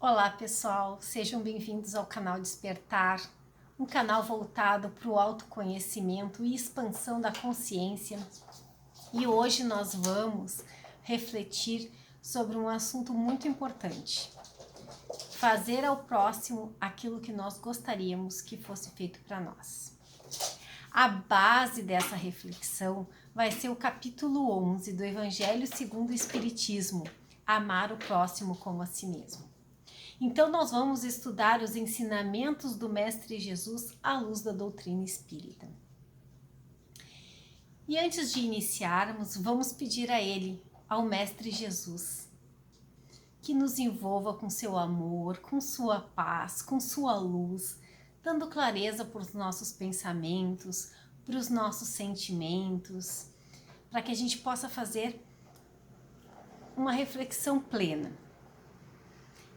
Olá pessoal, sejam bem-vindos ao canal Despertar, um canal voltado para o autoconhecimento e expansão da consciência. E hoje nós vamos refletir sobre um assunto muito importante: fazer ao próximo aquilo que nós gostaríamos que fosse feito para nós. A base dessa reflexão vai ser o capítulo 11 do Evangelho segundo o Espiritismo, amar o próximo como a si mesmo. Então nós vamos estudar os ensinamentos do Mestre Jesus à luz da doutrina espírita. E antes de iniciarmos, vamos pedir a Ele, ao Mestre Jesus, que nos envolva com seu amor, com sua paz, com sua luz, dando clareza para os nossos pensamentos, para os nossos sentimentos, para que a gente possa fazer uma reflexão plena.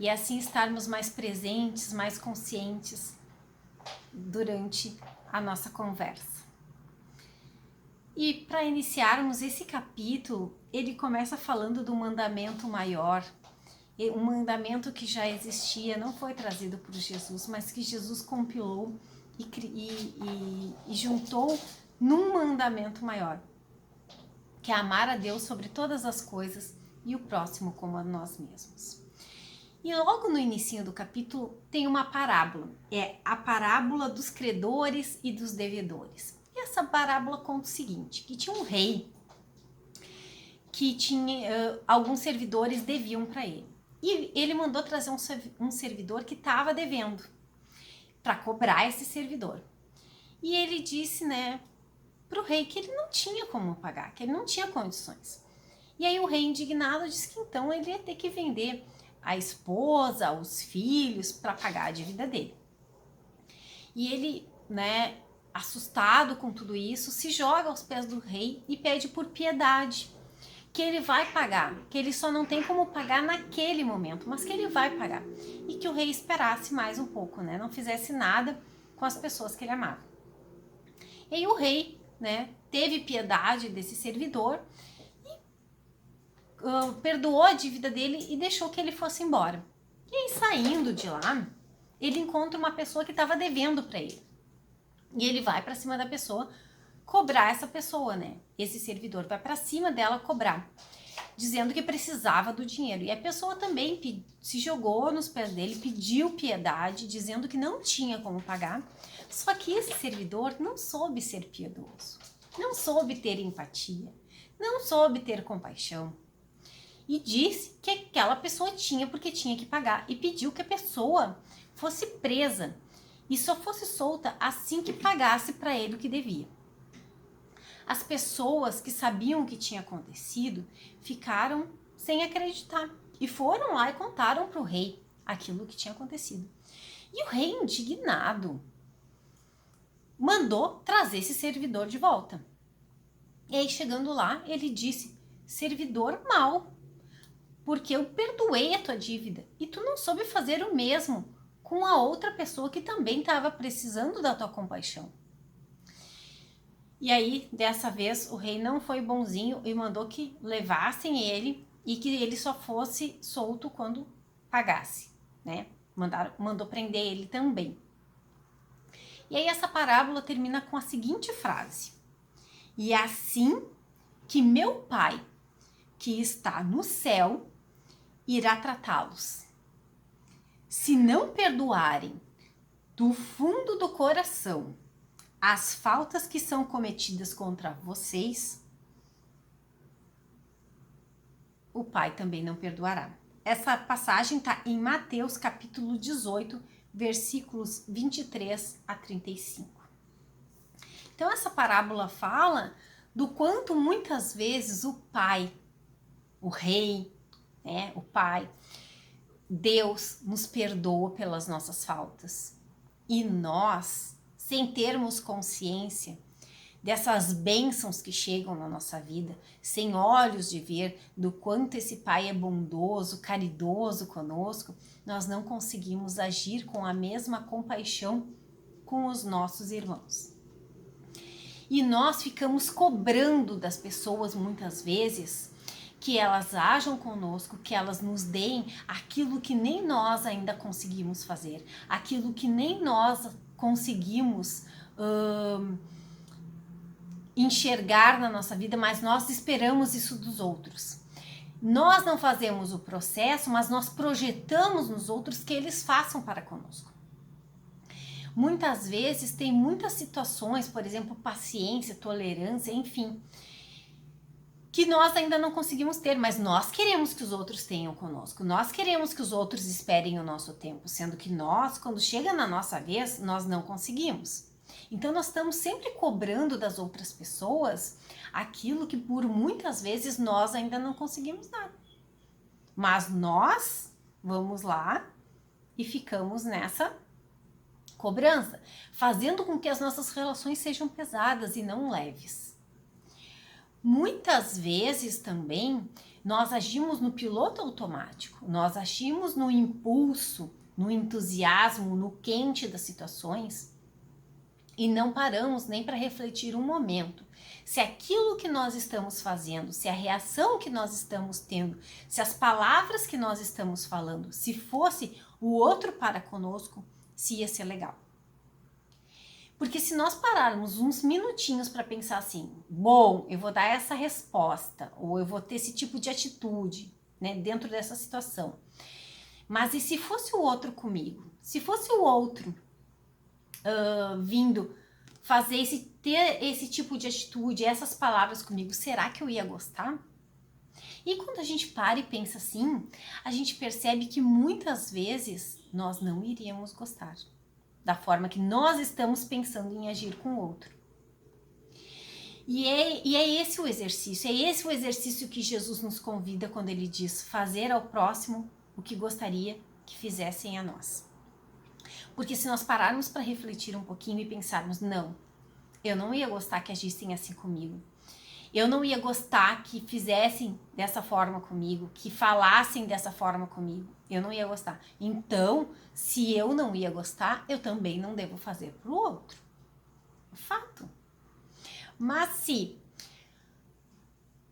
E assim estarmos mais presentes, mais conscientes durante a nossa conversa. E para iniciarmos esse capítulo, ele começa falando do mandamento maior, um mandamento que já existia, não foi trazido por Jesus, mas que Jesus compilou e juntou num mandamento maior, que é amar a Deus sobre todas as coisas e o próximo como a nós mesmos. E logo no início do capítulo tem uma parábola, é a parábola dos credores e dos devedores. E essa parábola conta o seguinte, que tinha um rei que tinha alguns servidores deviam para ele. E ele mandou trazer um servidor que estava devendo para cobrar esse servidor. E ele disse, para o rei que ele não tinha como pagar, que ele não tinha condições. E aí o rei indignado disse que então ele ia ter que vender a esposa, os filhos, para pagar a dívida dele. E ele, assustado com tudo isso, se joga aos pés do rei e pede por piedade, que ele vai pagar, que ele só não tem como pagar naquele momento, mas que ele vai pagar. E que o rei esperasse mais um pouco, não fizesse nada com as pessoas que ele amava. E aí o rei, teve piedade desse servidor, perdoou a dívida dele e deixou que ele fosse embora. E aí, saindo de lá, ele encontra uma pessoa que estava devendo para ele. E ele vai para cima da pessoa cobrar essa pessoa, Esse servidor vai para cima dela cobrar, dizendo que precisava do dinheiro. E a pessoa também se jogou nos pés dele, pediu piedade, dizendo que não tinha como pagar. Só que esse servidor não soube ser piedoso, não soube ter empatia, não soube ter compaixão. E disse que aquela pessoa tinha porque tinha que pagar e pediu que a pessoa fosse presa e só fosse solta assim que pagasse para ele o que devia. As pessoas que sabiam o que tinha acontecido ficaram sem acreditar e foram lá e contaram para o rei aquilo que tinha acontecido. E o rei, indignado, mandou trazer esse servidor de volta. E aí, chegando lá, ele disse: servidor mau, porque eu perdoei a tua dívida e tu não soube fazer o mesmo com a outra pessoa que também estava precisando da tua compaixão. E aí, dessa vez, o rei não foi bonzinho e mandou que levassem ele e que ele só fosse solto quando pagasse, Mandou prender ele também. E aí essa parábola termina com a seguinte frase: e é assim que meu Pai, que está no céu, irá tratá-los. Se não perdoarem do fundo do coração as faltas que são cometidas contra vocês, o Pai também não perdoará. Essa passagem está em Mateus capítulo 18, versículos 23 a 35. Então essa parábola fala do quanto muitas vezes o Pai, o Rei, o Pai, Deus nos perdoa pelas nossas faltas. E nós, sem termos consciência dessas bênçãos que chegam na nossa vida, sem olhos de ver do quanto esse Pai é bondoso, caridoso conosco, nós não conseguimos agir com a mesma compaixão com os nossos irmãos. E nós ficamos cobrando das pessoas muitas vezes que elas ajam conosco, que elas nos deem aquilo que nem nós ainda conseguimos fazer, aquilo que nem nós conseguimos enxergar na nossa vida, mas nós esperamos isso dos outros. Nós não fazemos o processo, mas nós projetamos nos outros que eles façam para conosco. Muitas vezes tem muitas situações, por exemplo, paciência, tolerância, enfim, que nós ainda não conseguimos ter, mas nós queremos que os outros tenham conosco, nós queremos que os outros esperem o nosso tempo, sendo que nós, quando chega na nossa vez, nós não conseguimos. Então nós estamos sempre cobrando das outras pessoas aquilo que por muitas vezes nós ainda não conseguimos dar. Mas nós vamos lá e ficamos nessa cobrança, fazendo com que as nossas relações sejam pesadas e não leves. Muitas vezes também nós agimos no piloto automático, nós agimos no impulso, no entusiasmo, no quente das situações e não paramos nem para refletir um momento se aquilo que nós estamos fazendo, se a reação que nós estamos tendo, se as palavras que nós estamos falando, se fosse o outro para conosco, se ia ser legal. Porque se nós pararmos uns minutinhos para pensar assim, bom, eu vou dar essa resposta, ou eu vou ter esse tipo de atitude, né, dentro dessa situação. Mas e se fosse o outro comigo? Se fosse o outro vindo ter esse tipo de atitude, essas palavras comigo, será que eu ia gostar? E quando a gente para e pensa assim, a gente percebe que muitas vezes nós não iríamos gostar da forma que nós estamos pensando em agir com o outro. E é esse o exercício que Jesus nos convida quando ele diz fazer ao próximo o que gostaria que fizessem a nós. Porque se nós pararmos para refletir um pouquinho e pensarmos, não, eu não ia gostar que agissem assim comigo. Eu não ia gostar que fizessem dessa forma comigo, que falassem dessa forma comigo. Eu não ia gostar. Então, se eu não ia gostar, eu também não devo fazer pro outro. Fato. Mas se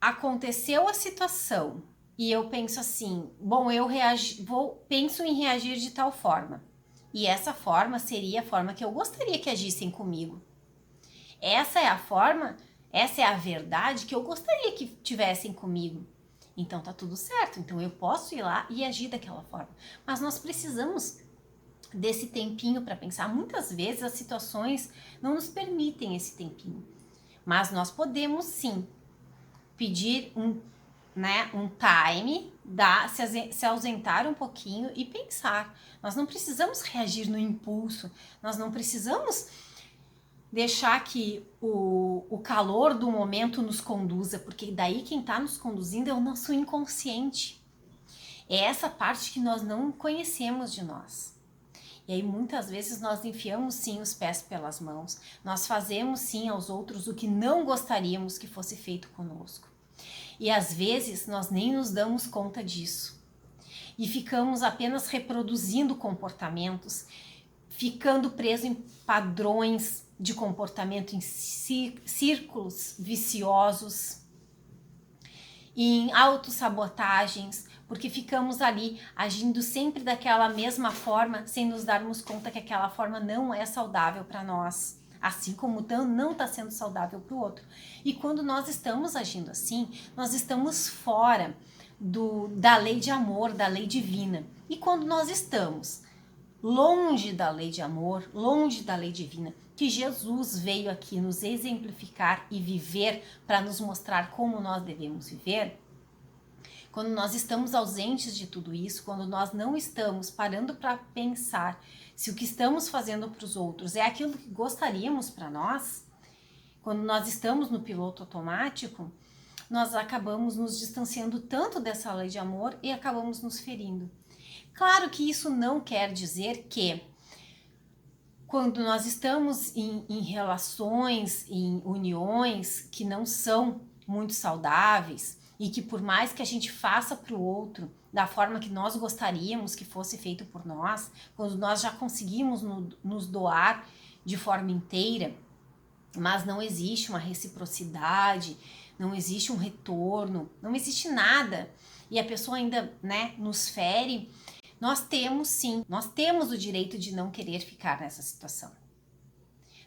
aconteceu a situação e eu penso assim, bom, penso em reagir de tal forma. E essa forma seria a forma que eu gostaria que agissem comigo. Essa é a forma, essa é a verdade que eu gostaria que tivessem comigo. Então tá tudo certo, então eu posso ir lá e agir daquela forma. Mas nós precisamos desse tempinho para pensar. Muitas vezes as situações não nos permitem esse tempinho. Mas nós podemos sim pedir um time, se ausentar um pouquinho e pensar. Nós não precisamos reagir no impulso, nós não precisamos deixar que o calor do momento nos conduza, porque daí quem está nos conduzindo é o nosso inconsciente. É essa parte que nós não conhecemos de nós. E aí muitas vezes nós enfiamos sim os pés pelas mãos, nós fazemos sim aos outros o que não gostaríamos que fosse feito conosco. E às vezes nós nem nos damos conta disso. E ficamos apenas reproduzindo comportamentos, ficando presos em padrões de comportamento, em círculos viciosos, em autossabotagens, porque ficamos ali agindo sempre daquela mesma forma, sem nos darmos conta que aquela forma não é saudável para nós, assim como não está sendo saudável para o outro. E quando nós estamos agindo assim, nós estamos fora da lei de amor, da lei divina. E quando nós estamos longe da lei de amor, longe da lei divina, que Jesus veio aqui nos exemplificar e viver para nos mostrar como nós devemos viver, quando nós estamos ausentes de tudo isso, quando nós não estamos parando para pensar se o que estamos fazendo para os outros é aquilo que gostaríamos para nós, quando nós estamos no piloto automático, nós acabamos nos distanciando tanto dessa lei de amor e acabamos nos ferindo. Claro que isso não quer dizer que quando nós estamos em relações, em uniões que não são muito saudáveis e que por mais que a gente faça para o outro da forma que nós gostaríamos que fosse feito por nós, quando nós já conseguimos nos doar de forma inteira, mas não existe uma reciprocidade, não existe um retorno, não existe nada, e a pessoa ainda, né, nos fere, nós temos sim, nós temos o direito de não querer ficar nessa situação.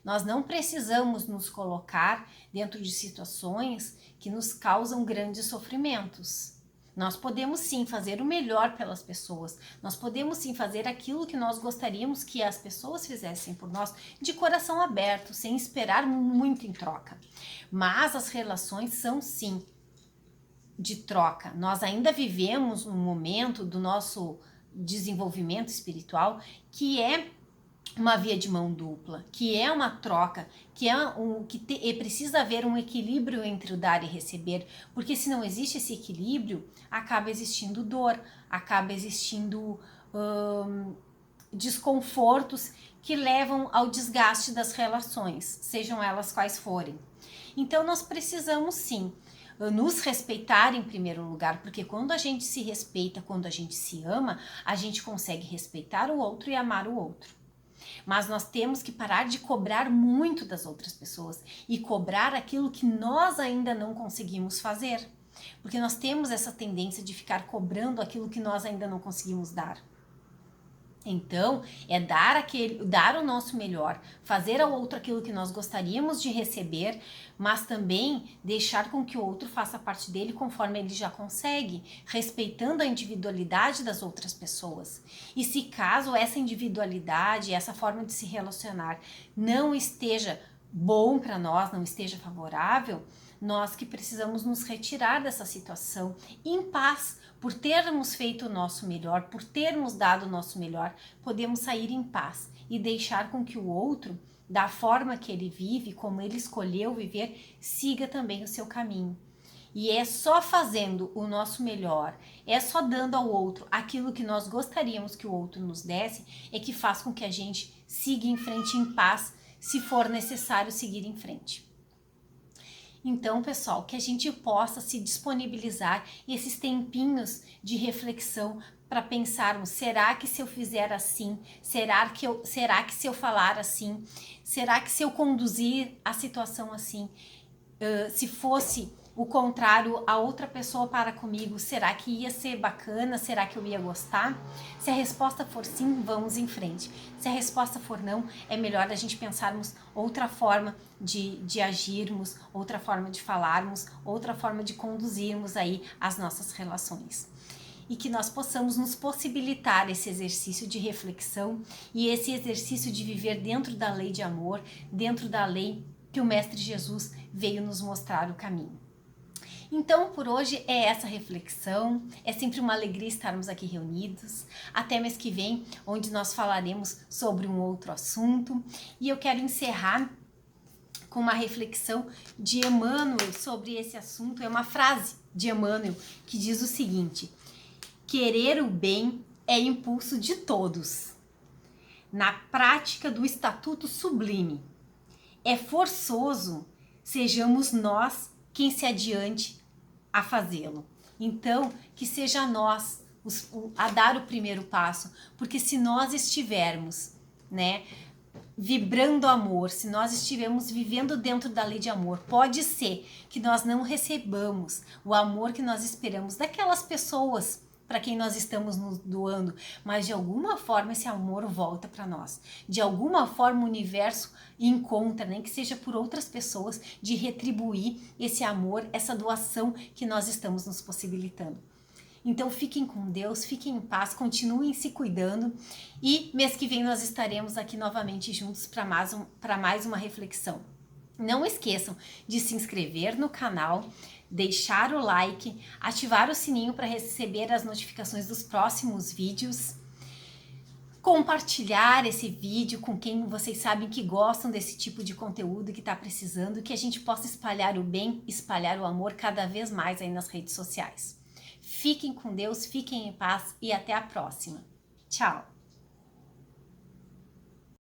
Nós não precisamos nos colocar dentro de situações que nos causam grandes sofrimentos. Nós podemos sim fazer o melhor pelas pessoas, nós podemos sim fazer aquilo que nós gostaríamos que as pessoas fizessem por nós, de coração aberto, sem esperar muito em troca. Mas as relações são sim de troca. Nós ainda vivemos um momento do nosso desenvolvimento espiritual que é uma via de mão dupla, que é uma troca, que precisa haver um equilíbrio entre o dar e receber, porque se não existe esse equilíbrio, acaba existindo dor, acaba existindo desconfortos que levam ao desgaste das relações, sejam elas quais forem. Então nós precisamos sim nos respeitar em primeiro lugar, porque quando a gente se respeita, quando a gente se ama, a gente consegue respeitar o outro e amar o outro. Mas nós temos que parar de cobrar muito das outras pessoas e cobrar aquilo que nós ainda não conseguimos fazer. Porque nós temos essa tendência de ficar cobrando aquilo que nós ainda não conseguimos dar. Então, é dar o nosso melhor, fazer ao outro aquilo que nós gostaríamos de receber, mas também deixar com que o outro faça parte dele conforme ele já consegue, respeitando a individualidade das outras pessoas. E se caso essa individualidade, essa forma de se relacionar não esteja bom para nós, não esteja favorável, nós que precisamos nos retirar dessa situação em paz. Por termos feito o nosso melhor, por termos dado o nosso melhor, podemos sair em paz e deixar com que o outro, da forma que ele vive, como ele escolheu viver, siga também o seu caminho. E é só fazendo o nosso melhor, é só dando ao outro aquilo que nós gostaríamos que o outro nos desse, é que faz com que a gente siga em frente em paz, se for necessário seguir em frente. Então, pessoal, que a gente possa se disponibilizar esses tempinhos de reflexão para pensarmos, será que se eu fizer assim, será que se eu falar assim, será que se eu conduzir a situação assim, se fosse o contrário, a outra pessoa para comigo, será que ia ser bacana? Será que eu ia gostar? Se a resposta for sim, vamos em frente. Se a resposta for não, é melhor a gente pensarmos outra forma de agirmos, outra forma de falarmos, outra forma de conduzirmos aí as nossas relações. E que nós possamos nos possibilitar esse exercício de reflexão e esse exercício de viver dentro da lei de amor, dentro da lei que o Mestre Jesus veio nos mostrar o caminho. Então, por hoje é essa reflexão, é sempre uma alegria estarmos aqui reunidos. Até mês que vem, onde nós falaremos sobre um outro assunto. E eu quero encerrar com uma reflexão de Emmanuel sobre esse assunto. É uma frase de Emmanuel que diz o seguinte: querer o bem é impulso de todos. Na prática do estatuto sublime, é forçoso sejamos nós quem se adiante a fazê-lo. Então, que seja nós a dar o primeiro passo, porque se nós estivermos, né, vibrando amor, se nós estivermos vivendo dentro da lei de amor, pode ser que nós não recebamos o amor que nós esperamos daquelas pessoas para quem nós estamos nos doando, mas de alguma forma esse amor volta para nós. De alguma forma o universo encontra, nem que seja por outras pessoas, de retribuir esse amor, essa doação que nós estamos nos possibilitando. Então fiquem com Deus, fiquem em paz, continuem se cuidando e mês que vem nós estaremos aqui novamente juntos para mais uma reflexão. Não esqueçam de se inscrever no canal, deixar o like, ativar o sininho para receber as notificações dos próximos vídeos, compartilhar esse vídeo com quem vocês sabem que gostam desse tipo de conteúdo, que está precisando, que a gente possa espalhar o bem, espalhar o amor cada vez mais aí nas redes sociais. Fiquem com Deus, fiquem em paz e até a próxima. Tchau!